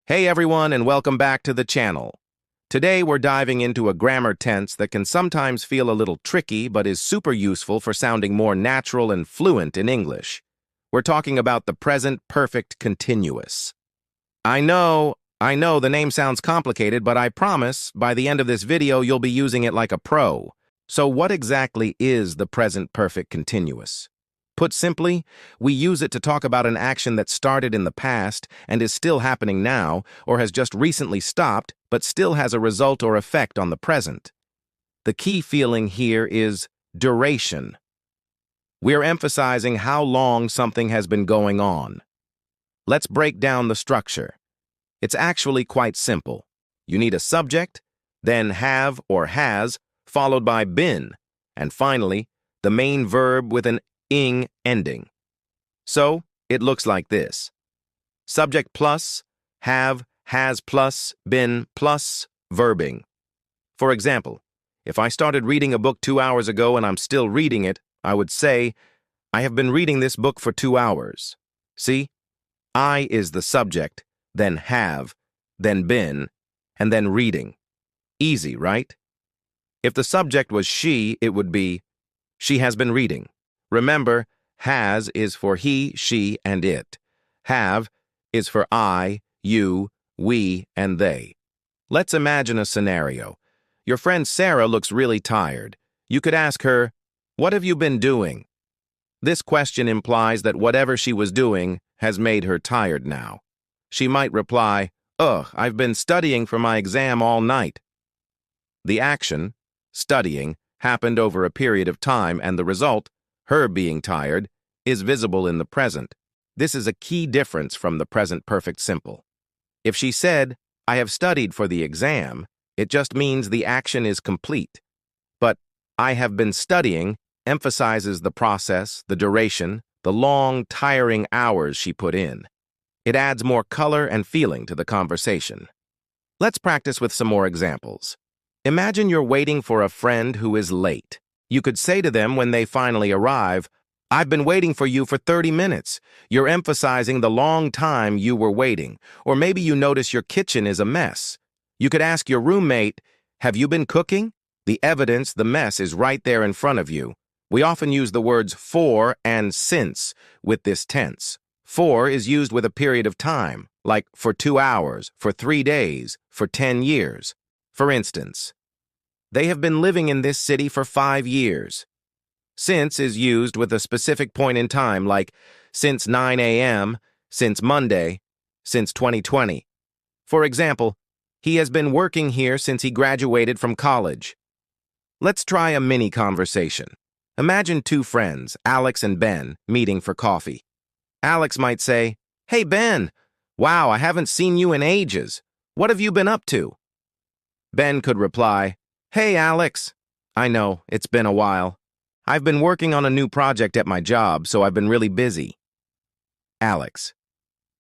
Hey everyone, and welcome back to the channel. Today we're diving into a grammar tense that can sometimes feel a little tricky but is super useful for sounding more natural and fluent in English. We're talking about the present perfect continuous. I know the name sounds complicated, but I promise by the end of this video you'll be using it like a pro. So what exactly is the present perfect continuous? Put simply, we use it to talk about an action that started in the past and is still happening now, or has just recently stopped, but still has a result or effect on the present. The key feeling here is duration. We're emphasizing how long something has been going on. Let's break down the structure. It's actually quite simple. You need a subject, then have or has, followed by been, and finally, the main verb with an ing ending. So, it looks like this. Subject plus, have, has plus, been plus, verbing. For example, if I started reading a book 2 hours ago and I'm still reading it, I would say, I have been reading this book for 2 hours. See? I is the subject, then have, then been, and then reading. Easy, right? If the subject was she, it would be, she has been reading. Remember, has is for he, she, and it. Have is for I, you, we, and they. Let's imagine a scenario. Your friend Sarah looks really tired. You could ask her, "What have you been doing?" This question implies that whatever she was doing has made her tired now. She might reply, "Ugh, I've been studying for my exam all night." The action, studying, happened over a period of time, and the result, her being tired, is visible in the present. This is a key difference from the present perfect simple. If she said, "I have studied for the exam," it just means the action is complete. But "I have been studying" emphasizes the process, the duration, the long, tiring hours she put in. It adds more color and feeling to the conversation. Let's practice with some more examples. Imagine you're waiting for a friend who is late. You could say to them when they finally arrive, "I've been waiting for you for 30 minutes. You're emphasizing the long time you were waiting. Or maybe you notice your kitchen is a mess. You could ask your roommate, "Have you been cooking?" The evidence, the mess, is right there in front of you. We often use the words for and since with this tense. For is used with a period of time, like for 2 hours, for 3 days, for 10 years. For instance, they have been living in this city for 5 years. Since is used with a specific point in time, like since 9 a.m., since Monday, since 2020. For example, he has been working here since he graduated from college. Let's try a mini conversation. Imagine two friends, Alex and Ben, meeting for coffee. Alex might say, "Hey Ben, wow, I haven't seen you in ages. What have you been up to?" Ben could reply, "Hey Alex, I know, it's been a while. I've been working on a new project at my job, so I've been really busy." Alex,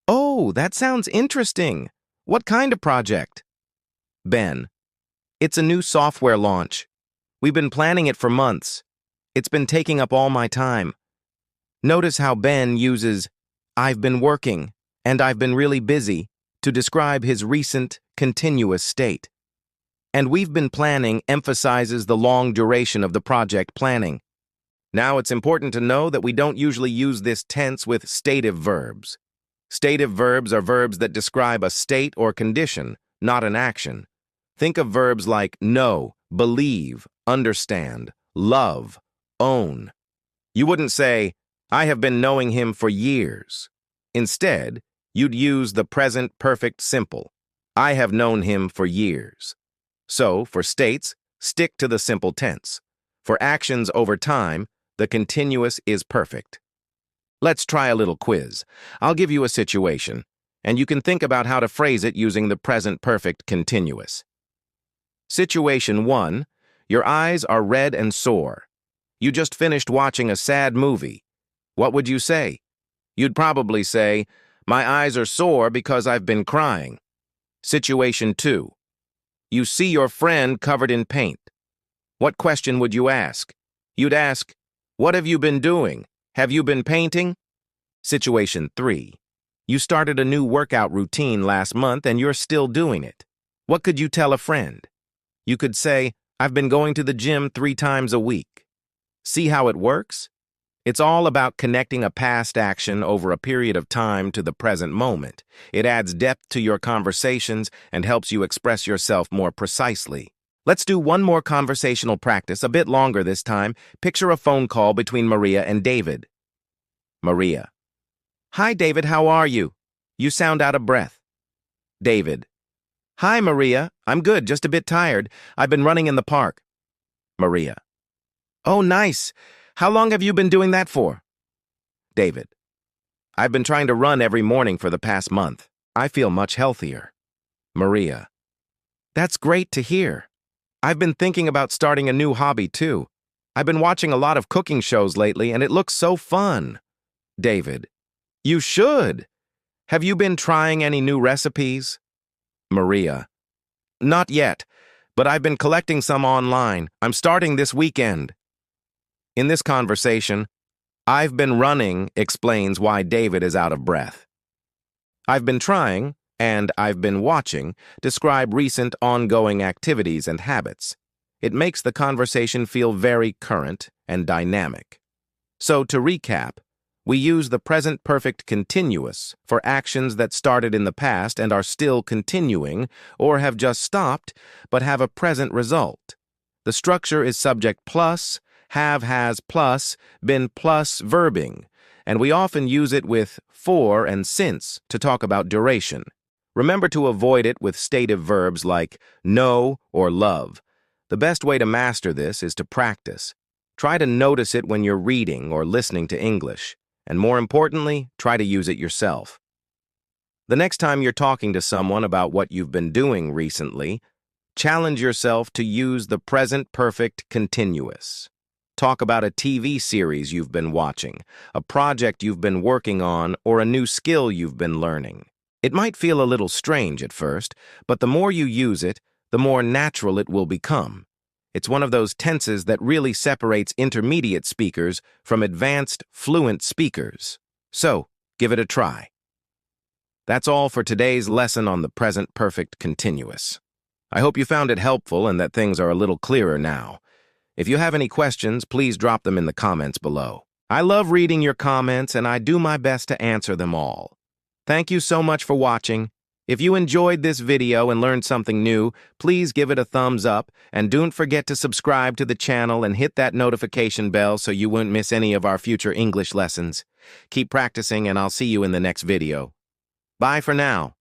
"Oh, that sounds interesting. What kind of project?" Ben, "It's a new software launch. We've been planning it for months. It's been taking up all my time." Notice how Ben uses "I've been working" and "I've been really busy" to describe his recent, continuous state. And "we've been planning" emphasizes the long duration of the project planning. Now it's important to know that we don't usually use this tense with stative verbs. Stative verbs are verbs that describe a state or condition, not an action. Think of verbs like know, believe, understand, love, own. You wouldn't say, "I have been knowing him for years." Instead, you'd use the present perfect simple. I have known him for years. So, for states, stick to the simple tense. For actions over time, the continuous is perfect. Let's try a little quiz. I'll give you a situation, and you can think about how to phrase it using the present perfect continuous. Situation 1. Your eyes are red and sore. You just finished watching a sad movie. What would you say? You'd probably say, "My eyes are sore because I've been crying." Situation 2. You see your friend covered in paint. What question would you ask? You'd ask, "What have you been doing? Have you been painting?" Situation 3. You started a new workout routine last month and you're still doing it. What could you tell a friend? You could say, I've been going to the gym 3 times a week. See how it works? It's all about connecting a past action over a period of time to the present moment. It adds depth to your conversations and helps you express yourself more precisely. Let's do one more conversational practice, a bit longer this time. Picture a phone call between Maria and David. Maria. Hi, David, how are you? You sound out of breath. David. Hi, Maria. I'm good, just a bit tired. I've been running in the park. Maria. Oh, nice. How long have you been doing that for? David. I've been trying to run every morning for the past month. I feel much healthier. Maria. That's great to hear. I've been thinking about starting a new hobby too. I've been watching a lot of cooking shows lately and it looks so fun. David. You should. Have you been trying any new recipes? Maria. Not yet, but I've been collecting some online. I'm starting this weekend. In this conversation, I've been running explains why David is out of breath. I've been trying, and I've been watching, describe recent ongoing activities and habits. It makes the conversation feel very current and dynamic. So to recap, we use the present perfect continuous for actions that started in the past and are still continuing or have just stopped but have a present result. The structure is subject plus, have, has plus, been plus verbing, and we often use it with for and since to talk about duration. Remember to avoid it with stative verbs like know or love. The best way to master this is to practice. Try to notice it when you're reading or listening to English. And more importantly, try to use it yourself. The next time you're talking to someone about what you've been doing recently, challenge yourself to use the present perfect continuous. Talk about a TV series you've been watching, a project you've been working on, or a new skill you've been learning. It might feel a little strange at first, but the more you use it, the more natural it will become. It's one of those tenses that really separates intermediate speakers from advanced, fluent speakers. So, give it a try. That's all for today's lesson on the present perfect continuous. I hope you found it helpful and that things are a little clearer now. If you have any questions, please drop them in the comments below. I love reading your comments and I do my best to answer them all. Thank you so much for watching. If you enjoyed this video and learned something new, please give it a thumbs up and don't forget to subscribe to the channel and hit that notification bell so you won't miss any of our future English lessons. Keep practicing and I'll see you in the next video. Bye for now.